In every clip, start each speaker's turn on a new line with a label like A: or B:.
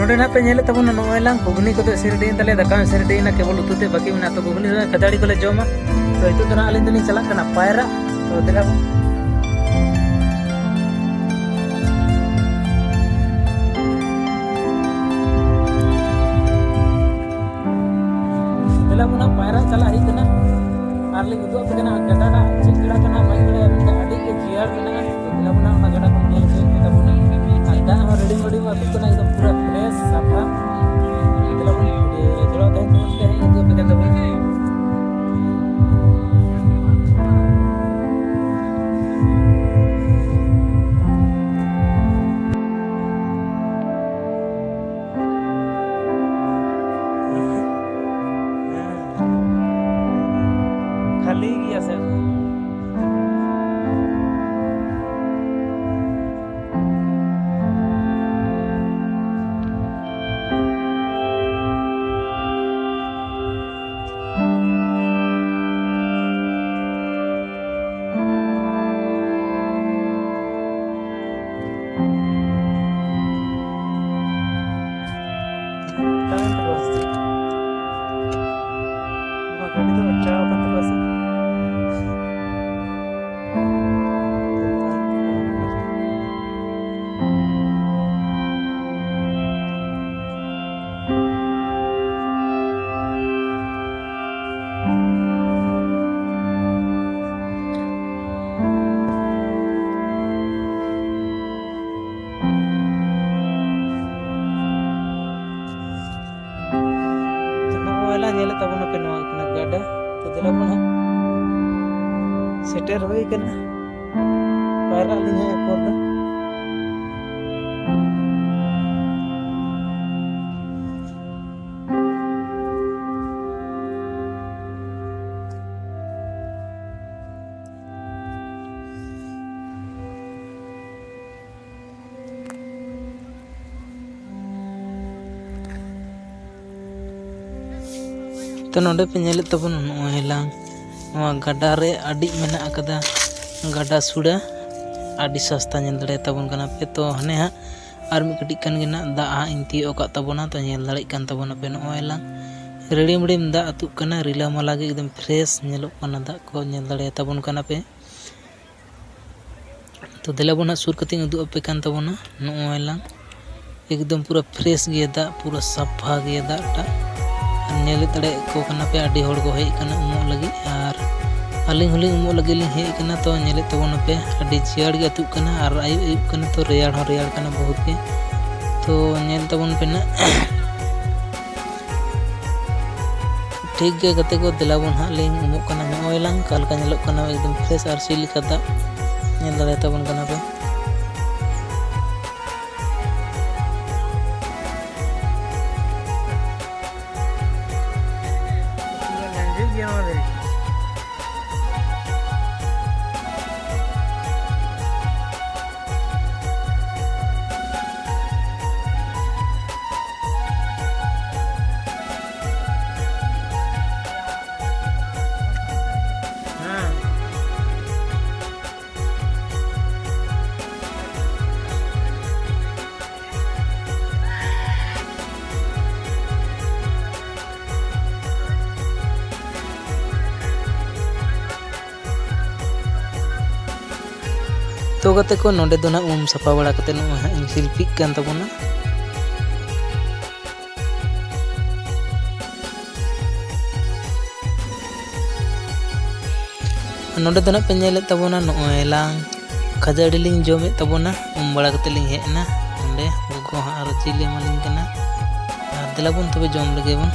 A: नोडे ना पे नेले तबन नोय लांग घुगनी को सिरडी तले दका सिरडी ना केवल उतुते बाकी में तो घुगनी खदाड़ी को ले जोमा तो इतु तना आलिन दनी चला कना पायरा तो देला बुना पायरा चला ही कना आरली उदु पे कना गडा ना चिकड़ा कना माई बड़े आडी के जियार कना तो देला बुना ना गडा को नेल से के बुना आदा हम रेडी रेडी वा तो कना एकदम पूरा फ्रेश साफा देला बुना जड़ा दे तो है उदु पे कना बुना खाली गया सर नेले तबन पे नवा कना गाडा तो देला बना सेटर होई कना पायरा लिंग है पर तो नोडे पे नेले तबन नोय लांग नवा गाडा रे आडी मेना अकदा गाडा सुड़ा आडी सस्ता नेल दड़े तबन कना पे तो हने हा आर मी कटी कन गिना दा आ इंती ओका तबना तो नेल दड़े कन तबना पे नोय लांग रेडी मडीम दा अतु कना रिला माला गे एकदम फ्रेश नेलो कना दा को नेल दड़े तबन कना पे तो देला बना सुर कतिंग उदु पे कन तबना नोय लांग एकदम पूरा फ्रेश गे दा पूरा साफा गे दा टा नेले तड़े को कना पे आडी होड़ को हेई कना उमो लगी और अलिंग हुलिंग उमो लगी लिंग हेई कना तो नेले तबना पे आडी जियाड़ गे अतु कना और आयु आयु कना तो रेयाड़ हो रेयाड़ कना बहुत के तो नेल तबन पे ना ठीक गे गते को दिलाबन हा लिंग उमो कना नोय लांग काल का नेलो कना एकदम फ्रेश और सील कदा नेल दड़े तबन कना पे तो गते को नोडे दो ना साफा बड़ा कते नो इन शिल्पी कान तबना नोडे दो ना पे नेले तबना नोय लांग खजाड़ी लिंग जोमे तबना बड़ा कते लिंग हेना नोडे गोगो हा आरो चिले मालिंग कना दिलाबन तबे जोम लगे बन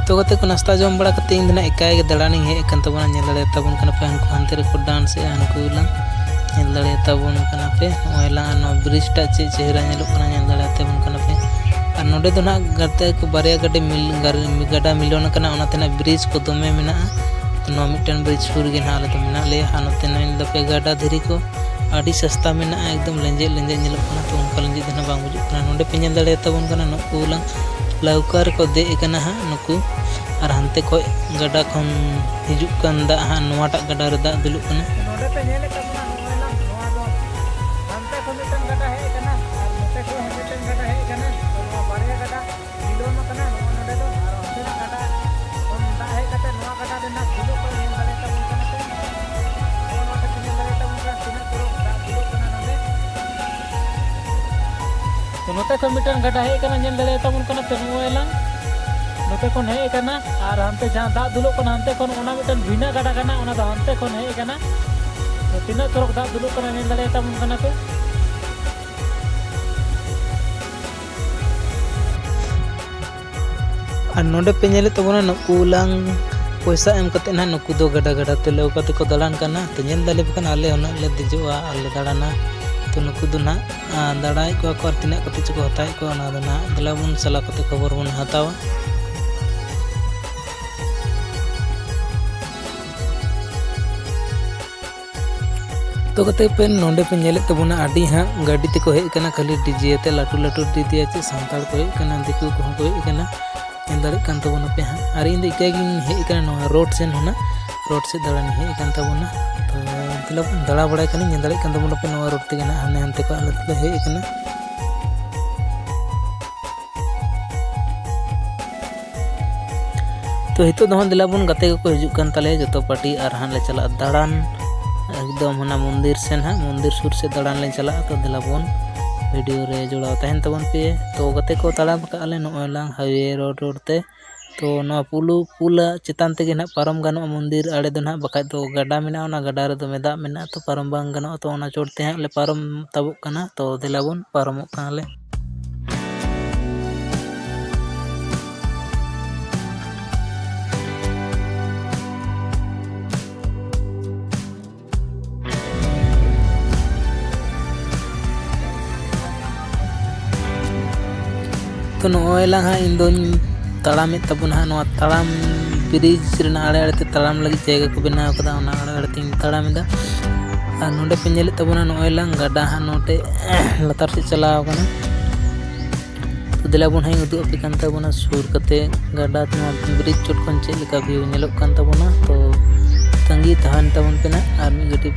A: तो गते को नाश्ता जोम बड़ा कते इन दिना एकाय गे दड़ानी हे कन तबना नेल दड़े तबन कना पे हनको हंते रे को डांस ए हनको ला नेल दड़े तबन कना पे ओयला नो ब्रिज टा चे चेहरा नेलो कना नेल दड़े तबन कना पे और नोडे दो ना गते को बारिया गडे गडा मिलोन कना ओना तेना ब्रिज को दमे मेना तो नो मिटन ब्रिज सुर गे ना तो मेना ले हानते नेल दपे गडा धरी को आडी सस्ता मेना एकदम लेंजे लेंजे नेलो कना तो उनका लेंजे दना बांग बुजु कना नोडे पे नेल दड़े तबन कना नो कोला लौकार को दे कना हा नुकु और हंते को गडा खन हिजु कन दा हा नोवाटा गडा रे दा दुलु कना नोडे पे नेले तबना नोला नोवा दो हंते को मिटन गडा हे कना और नोते को मिटन गडा हे ᱱᱚᱛᱮ ᱠᱷᱚᱱ ᱢᱤᱫᱴᱟᱝ ᱜᱟᱰᱟ ᱦᱮᱡ ᱠᱟᱱᱟ ᱧᱮᱞ ᱫᱟᱲᱮ ᱛᱟᱵᱚᱱ ᱠᱟᱱᱟ ᱯᱮ ᱱᱚᱜᱼᱚᱭ ᱞᱟᱝ ᱱᱚᱛᱮ ᱠᱷᱚᱱ ᱦᱮᱡ ᱠᱟᱱᱟ ᱟᱨ ᱦᱟᱱᱛᱮ ᱡᱟᱦᱟᱸ ᱫᱟᱜ ᱫᱩᱞᱩᱜ ᱠᱟᱱᱟ ᱦᱟᱱᱛᱮ ᱠᱷᱚᱱ ᱚᱱᱟ ᱢᱤᱫᱴᱟᱝ ᱵᱷᱤᱱᱟᱹ ᱜᱟᱰᱟ ᱠᱟᱱᱟ ᱚᱱᱟ ᱫᱚ ᱦᱟᱱᱛᱮ ᱠᱷᱚᱱ ᱦᱮᱡ ᱠᱟᱱᱟ तो तीना चौक दाग दुलुक कना नेल दाड़े ताबन कना पे और नोडे पे नेले तबना नुकु लांग पैसा एम कते ना नुकु दो गडा गडा ते लौ कते को दलान कना तो नेल दाले बकन आले होना ले दिजोआ आले दाड़ाना तो नुकु दो ना दाड़ाई को और तिना कते चको हताई को ना दो ना दलाबुन सला कते खबर बुन हतावा तो कते पे नोडे पे नेले तबना आडी हाँ गाड़ी ते को हेज कना खाली डीजे ते लाटू लाटू डीजे चे सांताल को हेज कना दिकु को हेज कना दाड़े कान तबना पे हाँ और इन इका गिन हेज कना रोड सेन होना रोड से दाड़ानी हेज कान तबना तो मतलब दाड़ा बड़ा कनी दाड़े कान तबना पे नवा रोड ते गना हाने हानते को आले ते हेज कना तो हितो दो दिलाबुन गाते को हिजुक कान ताले जतो पार्टी और हान ले चला दाड़ान एकदम होना मंदिर से ना मंदिर सुर से दाड़ान ले चला तो दिलाबुन वीडियो रे जोड़ा तहन तबन पे तो गते को ताड़ाम काले नोलांग हाईवे रोड रोड ते तो नो पुला चितान ते ना पारम गानो मंदिर आड़े दो ना बकाय तो गाडा मेना ओना गाडा रे दो मेदा मेना तो पारम बांग गानो तो ओना चोड़ते हां ले पारम ताबुक कना तो दिलाबुन पारमोक काले तो नोला हाँ इन ताड़ाम तबन हाँ ताड़ाम ब्रिज आड़े आड़े ताड़ाम लगी जगह को बनाव कदा आड़े आड़े तीन ताड़ाम और नोडे पे नेले तबना नोला गाडा हाँ नोटे लतार से चलाव कना तो दिलाबुन हाँ उदुग पे कान तबना सुर कते गाडा ब्रिज चोट खन चेक लेका व्यू नेलोग कान तबना तो तंगी तहन तबन पे ना और मी गटी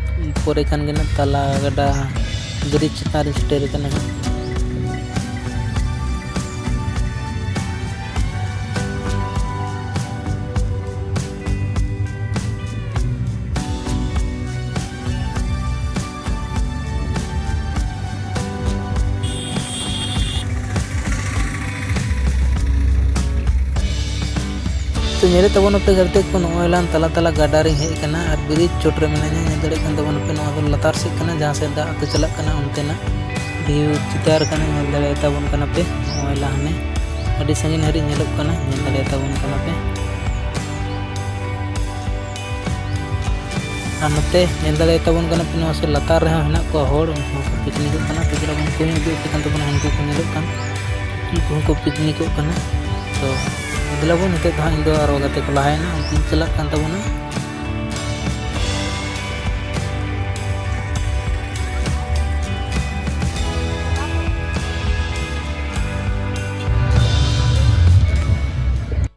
A: पोरे खान गे ना ताला गाडा ब्रिज चितान स्टेर कना तो मेरे तबन पे करते को नोलान तला तला गाडा रे हेज कना और ब्रिज चोट रे मेना ने दड़े कन तबन पे नो लतार से कना जहां से दाग तो चला कना उनते ना व्यू चितार कना नेल दड़े तबन कना पे नोला हने अडी संगिन हरी नेलक कना नेल दड़े तबन कना पे आनते नेल दड़े तबन कना पे नो से लतार रे हना को होड़ उनको पिकनिक कना तो जरा उनको ने दु पे कन तबन उनको को नेलक कन उनको पिकनिक कना तो दिलाबुन निते धा इन दो आरो गाते को लायना उनकी चला कान तबना